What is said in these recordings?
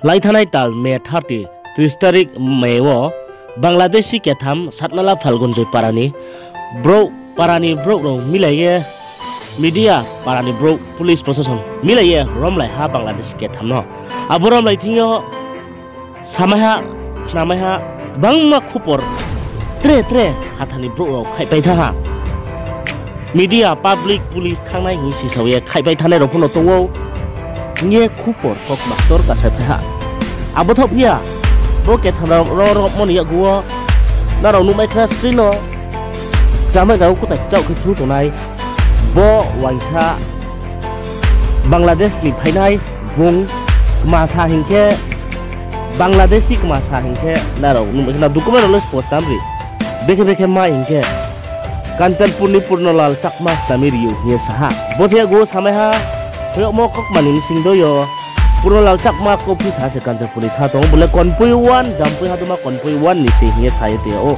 लाइथानाय ताल मे 30 तारिख Mayo Bangladeshi केथाम सातनाला फाल्गुनजय पारानी bro मिलाये मीडिया पारानी ब्रो पुलिस प्रशासन मिलाये रमलाय हा बांग्लादेश केथाम न आबो रमलाय थियो सामाहा बांमा खुपर त्रे हाथानि ब्रो खायबाय थाहा मीडिया पब्लिक पुलिस थांनाय हिसि सावये खायबाय थानाय रखनो तंगौ nye kupor tok maktor kasai pha abo thop ya bo ke thana ro mon ya guo na ro nu mai class 3 no jamai ga ku ta chau khu thu to nai bo waisa bangladesh ni phainai bung ma sa hingke bangladeshi ma sa hingke na ro nu mai na document lo post tamri beke ma hingke kanchanpur ni purnalal chakmas tamiriu ye saha bo se go samai ha yo mo kok manin sing do yo purnalal chakma ko pi sa se kanchanpur ni sa tong bole konpui 1 jampui ha duma konpui 1 ni se ye sa te o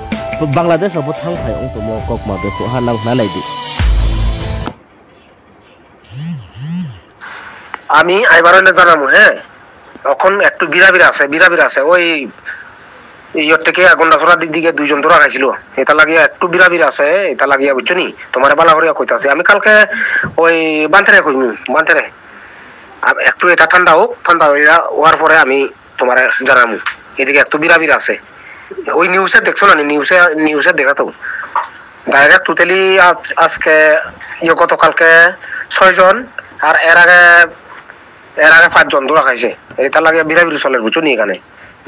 bangladesh ro thang phai ong to mo kok ma be ko ha nang na lai di আমি আইবারলে জানামু হ্যাঁ এখন একটু বিরাবিরা আছে ওই year থেকে গন্ডাছড়ার দিক দিকে দুইজন ধরা খাইছিল এটা লাগিয়া একটু বিরাবির আছে এটা লাগিয়া বুঝছো নি তোমার বালা করিয়া কইতাছি আমি কালকে ওই বান্তেরে কইমু বান্তেরে একটু এটা ঠান্ডা হইয়া হওয়ার পরে আমি তোমার জানামু এদিকে একটু বিরাবির আছে ওই নিউজে দেখছো না নিউজে দেখাতো ডাইরেক্ট টোটালি আজকে গতকালকে 6 জন আর এর আগে 5 জন ধরা খাইছে এটা লাগিয়া বিরাবির চলে বুঝছো নি এখানে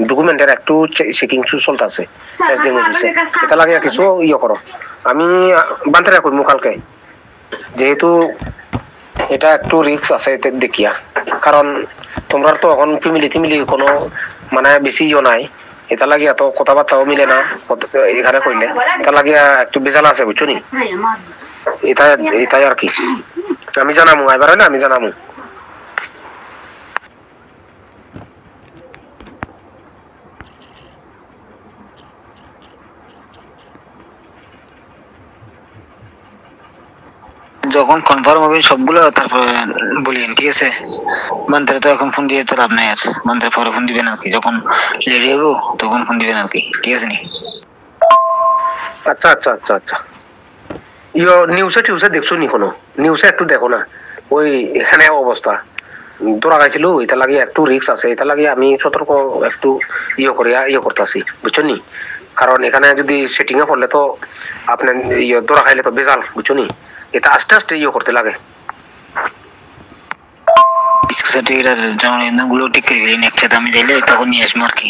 ডকুমেন্টের একটু চেকিং চলতেছে এসডি মধ্যে এটা লাগে কিছু করো আমি বান্তারে কইমু কালকে যেহেতু এটা একটু রিস্ক আছে এতে দেখিয়া কারণ তোমরা তো এখন ফ্যামিলি কোনো মানে বেশি নাই এটা লাগে এত কথাবার্তাও মিলে না এখানে কইলে এটা লাগে একটু বেজাল আছে বুঝছো নি এটাই আর কি আমি জানামু এবারে না আমি জানামু যখন কনফার্ম হবে সবগুলো তারপর বলিয়েন ঠিক আছে বান্তারে তো এখন ফোন দিয়ে তো লাভ নাই আর বান্তারে পরে ফোন দিবেন আর কি যখন রেডি হবো তখন ফোন দিবেন আর কি ঠিক আছে নি আচ্ছা নিউজে দেখছো নি কোনো নিউজে একটু দেখো না ওই এখানে অবস্থা ধরা গেছিল এটা লাগে একটু রিস্ক আছে এটা লাগে আমি সতর্ক একটু করতেছি বুঝছো নি কারণ এখানে যদি সেটিং এ পড়লে তো আপনার ধরা খাইলে তো বেজাল বুঝছো নি এটা আস্তে আস্তে করতে লাগে গুলো ঠিক করে গেলেন একসাথে আমি যাইলে তখন নিয়ে আসবো আর কি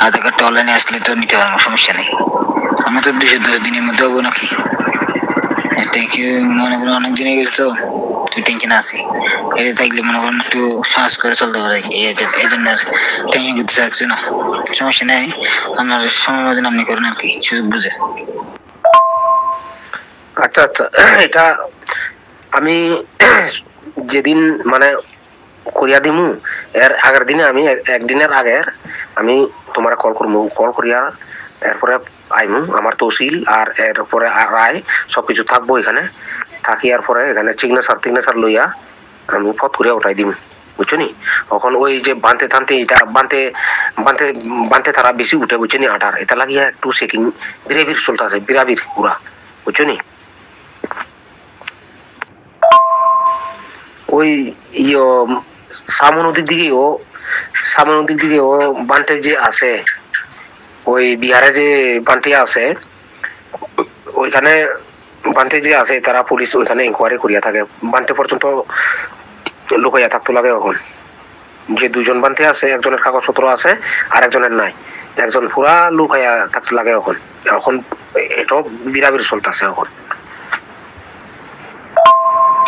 আধার কার্ডটা অনলাইনে আসলে তো নিতে পারবো সমস্যা নেই আমি তো 210 দিনের মধ্যে হবো নাকি মনে করুন অনেক দিনে গেছে তো টেনশন আছে এটা থাকলে মনে করুন একটু সাহস করে চলতে পারে এই জন্য টেনশন করতে চাচ্ছি না সমস্যা নেই আপনার সময় মতন আপনি করেন আর কি সুযোগ বুঝে আচ্ছা এটা আমি যেদিন মানে করিয়া দিমু এর আগের দিনে আমি একদিনের আগের আমি তোমার কল করিয়া এরপরে আইমু আমার তহসিল আর এরপরে রায় সবকিছু থাকবো এখানে থাকি আর পরে এখানে সিগনেচার লইয়া আমি ফট করিয়া উঠাই দিমু বুঝছো নি এখন ওই যে বানতে এটা বানতে তারা বেশি উঠে বুঝছো নি আটার এটা লাগিয়া একটু চেকিং বিরাবির চলতেছে বিরাবির পুরা বুঝছো নি ওই সামনের দিক দিকে ও বান্টে যে আছে ওই বিহারে যে বান্টে আছে ওইখানে বান্টে যে আছে তারা পুলিশ ওইখানে ইনকোয়ারি করিয়া থাকে বান্টে পর্যন্ত লুকাইয়া থাকতে লাগে এখন যে দুজন বান্টে আছে একজনের কাগজপত্র আছে আর একজনের নাই একজন পুরা লুকাইয়া থাকতে লাগে এখন এটাও বিরাবির চলতেছে এখন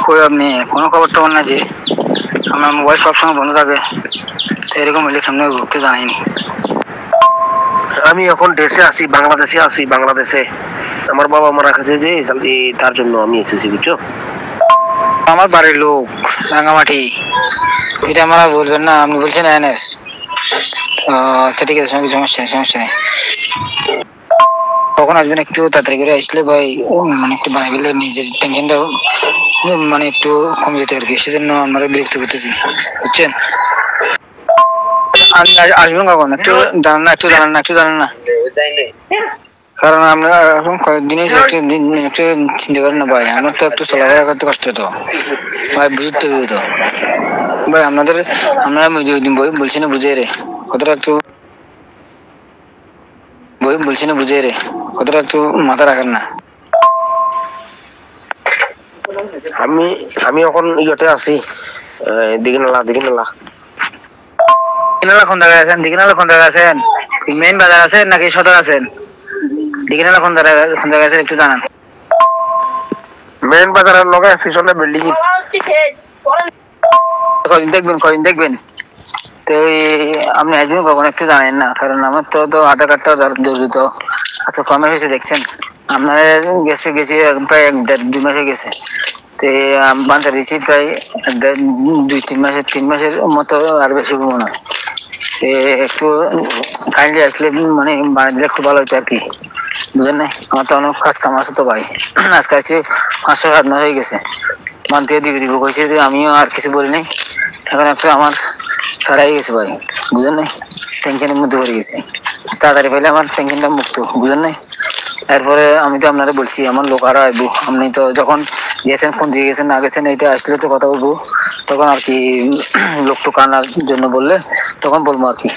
কই আপনি কোনো খবর টবর না যে আমার মোবাইল সবসময় বন্ধ থাকে তো এরকম হলে সামনে ঘুরতে জানাইনি আমি এখন বাংলাদেশে আমার বাবা মারা গেছে যে তার জন্য আমি এসেছি বুঝছো আমার বাড়ির লোক রাঙ্গামাটি এটা আমরা বলবেন না আপনি বলছেন এনএস আচ্ছা ঠিক আছে সমস্যা নেই কখন আসবেন একটু তাড়াতাড়ি করে আসলে ভাই মানে একটু বানাই ফেললে নিজের টেনশনটা মানে একটু কম যেতে আর কি সেজন্য আমরা বিরক্ত করতেছি বুঝছেন আসবেন কখন একটু জানান না কারণ আমরা এখন কয়েকদিন একটু চিন্তা করেন না ভাই, আমার তো একটু চলাফেরা করতে কষ্ট তো ভাই, বুঝতে হবে তো ভাই। আপনারা বলছি না বুঝে রে কতটা একটু বলছি না বুঝে রে কতটা একটু মাথা রাখেন না। আমি এখন ইয়েতে আছি, দিঘিনালা কোন জায়গায় আছেন? দিঘিনালা কোন জায়গায় আছেন? মেইন বাজার আছেন নাকি সদর আছেন? দিঘিনালা কোন জায়গায় আছেন একটু জানান। মেইন বাজারের লগে পিছনে বিল্ডিং। কদিন দেখবেন তো আপনি আসবেন কখন একটু জানেন না, কারণ আমার তো আধার কার্ডটা জড়িত আচ্ছা কমে হয়েছে দেখছেন আপনার গেছে প্রায় 1.5-2 মাস হয়ে গেছে। তো বান্ধা দিয়েছি প্রায় 3 মাসের মতো আর বেশি মনে হয়। একটু কাইন্ডলি আসলে মানে বানিয়ে দিলে একটু ভালো হতো আর কি, বুঝলেন না? আমার তো অনেক কাজ কাম আছে তো ভাই, আজকে আসছি 5-7 মাস হয়ে গেছে। মান থেকে দিব কইছে যে আমিও আর কিছু বলি নাই, এখন একটু আমার সারাই গেছে ভাই, বুঝলেন না? টেনশনের মধ্যে পড়ে গেছে, তাড়াতাড়ি পাইলে আমার টেনশনটা মুক্ত, বুঝলেন না? এরপরে আমি তো আপনারা বলছি আমার লোক আরো আইবো, আপনি তো যখন গেছেন ফোন দিয়ে গেছেন না গেছেন এটা আসলে তো কথা বলবো, তখন আর কি লোক তো কানার জন্য বললে তখন বলবো আর কি,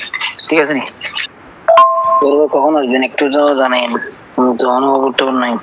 ঠিক আছে নি? কখন আসবেন একটু জানাইন, তো অনুভব নাই।